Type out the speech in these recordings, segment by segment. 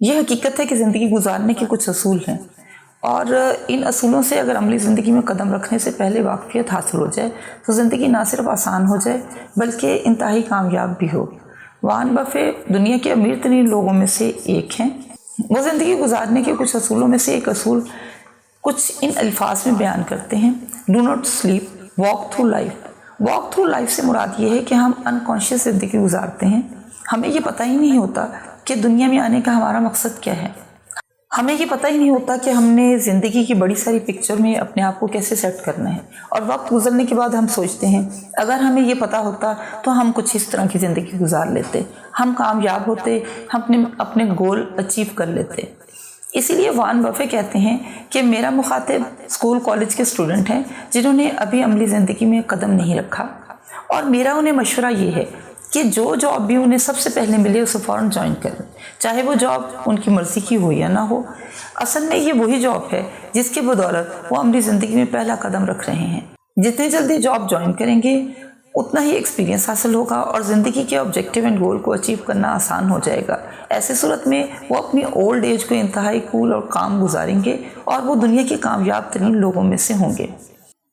یہ حقیقت ہے کہ زندگی گزارنے کے کچھ اصول ہیں، اور ان اصولوں سے اگر عملی زندگی میں قدم رکھنے سے پہلے واقفیت حاصل ہو جائے تو زندگی نہ صرف آسان ہو جائے بلکہ انتہائی کامیاب بھی ہو۔ وارن بفیٹ دنیا کے امیر ترین لوگوں میں سے ایک ہیں۔ وہ زندگی گزارنے کے کچھ اصولوں میں سے ایک اصول کچھ ان الفاظ میں بیان کرتے ہیں: do not sleep, walk through life. Walk through life سے مراد یہ ہے کہ ہم انکانشیس زندگی گزارتے ہیں، ہمیں یہ پتہ ہی نہیں ہوتا کہ دنیا میں آنے کا ہمارا مقصد کیا ہے، ہمیں یہ پتہ ہی نہیں ہوتا کہ ہم نے زندگی کی بڑی ساری پکچر میں اپنے آپ کو کیسے سیٹ کرنا ہے، اور وقت گزرنے کے بعد ہم سوچتے ہیں اگر ہمیں یہ پتہ ہوتا تو ہم کچھ اس طرح کی زندگی گزار لیتے، ہم کامیاب ہوتے، ہم اپنے گول اچیو کر لیتے۔ اسی لیے وارن بفیٹ کہتے ہیں کہ میرا مخاطب اسکول کالج کے اسٹوڈنٹ ہیں جنہوں نے ابھی عملی زندگی میں قدم نہیں رکھا، اور میرا انہیں مشورہ یہ ہے کہ جو جاب بھی انہیں سب سے پہلے ملے اسے فوراً جوائن کریں، چاہے وہ جاب ان کی مرضی کی ہو یا نہ ہو۔ اصل میں یہ وہی جاب ہے جس کی بدولت وہ عملی زندگی میں پہلا قدم رکھ رہے ہیں۔ جتنی جلدی جاب جوائن کریں گے اتنا ہی ایکسپیرینس حاصل ہوگا اور زندگی کے آبجیکٹیو اینڈ گول کو اچیو کرنا آسان ہو جائے گا۔ ایسی صورت میں وہ اپنی اولڈ ایج کو انتہائی کول اور کام گزاریں گے اور وہ دنیا کے کامیاب ترین لوگوں میں سے ہوں گے۔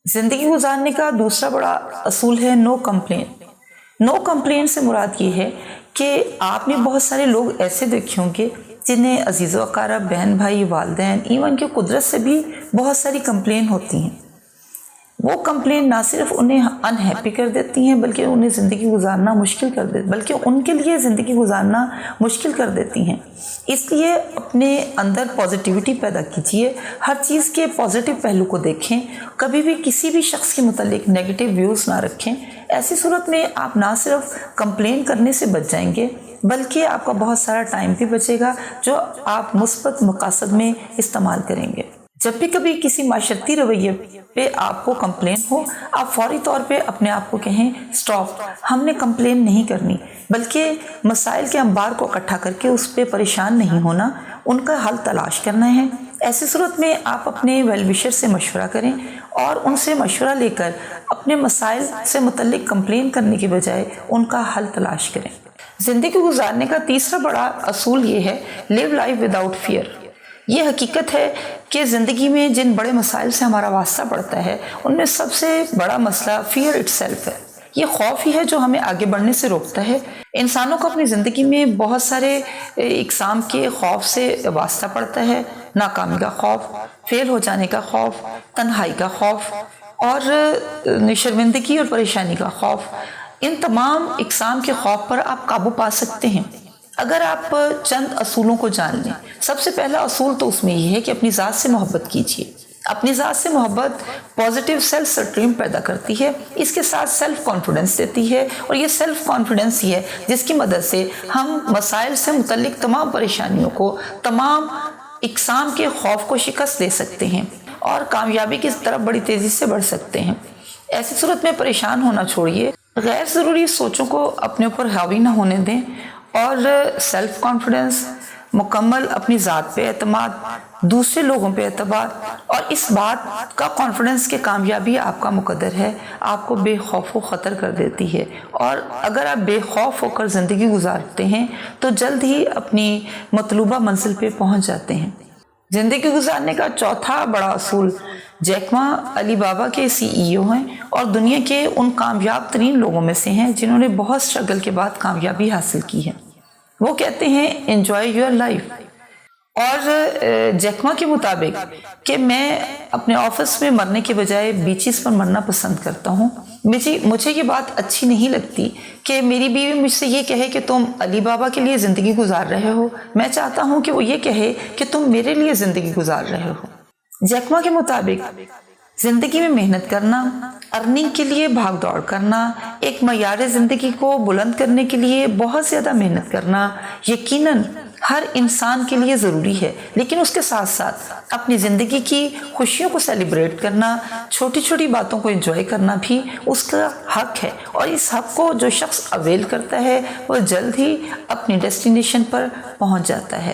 زندگی گزارنے کا دوسرا بڑا اصول ہے نو کمپلین۔ نو کمپلین سے مراد یہ ہے کہ آپ نے بہت سارے لوگ ایسے دیکھے ہوں گے جنہیں عزیز و اقارب، بہن بھائی، والدین، ایون کہ قدرت سے بھی بہت ساری کمپلین ہوتی ہیں۔ وہ کمپلین نہ صرف انہیں انہیپی کر دیتی ہیں بلکہ انہیں زندگی گزارنا مشکل کر دیتی، بلکہ ان کے لیے زندگی گزارنا مشکل کر دیتی ہیں۔ اس لیے اپنے اندر پازیٹیوٹی پیدا کیجیے، ہر چیز کے پازیٹیو پہلو کو دیکھیں، کبھی بھی کسی بھی شخص کے متعلق نیگیٹو ویوز نہ رکھیں۔ ایسی صورت میں آپ نہ صرف کمپلین کرنے سے بچ جائیں گے بلکہ آپ کا بہت سارا ٹائم بھی بچے گا جو آپ مثبت مقاصد میں استعمال کریں گے۔ جب بھی کبھی کسی معاشرتی رویے پہ آپ کو کمپلین ہو، آپ فوری طور پہ اپنے آپ کو کہیں سٹاپ، ہم نے کمپلین نہیں کرنی بلکہ مسائل کے انبار کو اکٹھا کر کے اس پہ پریشان نہیں ہونا، ان کا حل تلاش کرنا ہے۔ ایسی صورت میں آپ اپنے ویل وشر سے مشورہ کریں اور ان سے مشورہ لے کر اپنے مسائل سے متعلق کمپلین کرنے کے بجائے ان کا حل تلاش کریں۔ زندگی گزارنے کا تیسرا بڑا اصول یہ ہے لیو لائف وداؤٹ فیئر۔ یہ حقیقت ہے کہ زندگی میں جن بڑے مسائل سے ہمارا واسطہ پڑتا ہے ان میں سب سے بڑا مسئلہ فیئر اٹ سیلف ہے۔ یہ خوف ہی ہے جو ہمیں آگے بڑھنے سے روکتا ہے۔ انسانوں کو اپنی زندگی میں بہت سارے اقسام کے خوف سے واسطہ پڑتا ہے: ناکامی کا خوف، فیل ہو جانے کا خوف، تنہائی کا خوف، اور شرمندگی اور پریشانی کا خوف۔ ان تمام اقسام کے خوف پر آپ قابو پا سکتے ہیں اگر آپ چند اصولوں کو جان لیں۔ سب سے پہلا اصول تو اس میں یہ ہے کہ اپنی ذات سے محبت کیجیے۔ اپنی ذات سے محبت پازیٹیو سیلف اسٹیم پیدا کرتی ہے، اس کے ساتھ سیلف کانفیڈنس دیتی ہے، اور یہ سیلف کانفیڈنس ہی ہے جس کی مدد سے ہم مسائل سے متعلق تمام پریشانیوں کو، تمام اقسام کے خوف کو شکست دے سکتے ہیں اور کامیابی کی طرف بڑی تیزی سے بڑھ سکتے ہیں۔ ایسی صورت میں پریشان ہونا چھوڑیے، غیر ضروری سوچوں کو اپنے اوپر حاوی نہ ہونے دیں، اور سیلف کانفیڈنس، مکمل اپنی ذات پہ اعتماد، دوسرے لوگوں پہ اعتماد، اور اس بات کا کانفیڈنس کہ کامیابی آپ کا مقدر ہے، آپ کو بے خوف و خطر کر دیتی ہے۔ اور اگر آپ بے خوف ہو کر زندگی گزارتے ہیں تو جلد ہی اپنی مطلوبہ منزل پہ پہنچ جاتے ہیں۔ زندگی گزارنے کا چوتھا بڑا اصول جیک ما علی بابا کے CEO ہیں اور دنیا کے ان کامیاب ترین لوگوں میں سے ہیں جنہوں نے بہت اسٹرگل کے بعد کامیابی حاصل کی ہے۔ وہ کہتے ہیں انجوائے یور لائف۔ اور جیک ما کے مطابق کہ میں اپنے آفس میں مرنے کے بجائے بیچز پر مرنا پسند کرتا ہوں۔ مجھے یہ بات اچھی نہیں لگتی کہ میری بیوی مجھ سے یہ کہے کہ تم علی بابا کے لیے زندگی گزار رہے ہو، میں چاہتا ہوں کہ وہ یہ کہے کہ تم میرے لیے زندگی گزار رہے ہو۔ جیک ما کے مطابق زندگی میں محنت کرنا، ارننگ کے لیے بھاگ دوڑ کرنا، ایک معیار زندگی کو بلند کرنے کے لیے بہت زیادہ محنت کرنا یقیناً ہر انسان کے لیے ضروری ہے، لیکن اس کے ساتھ ساتھ اپنی زندگی کی خوشیوں کو سیلیبریٹ کرنا، چھوٹی چھوٹی باتوں کو انجوائے کرنا بھی اس کا حق ہے، اور اس حق کو جو شخص اویل کرتا ہے وہ جلد ہی اپنی ڈیسٹینیشن پر پہنچ جاتا ہے۔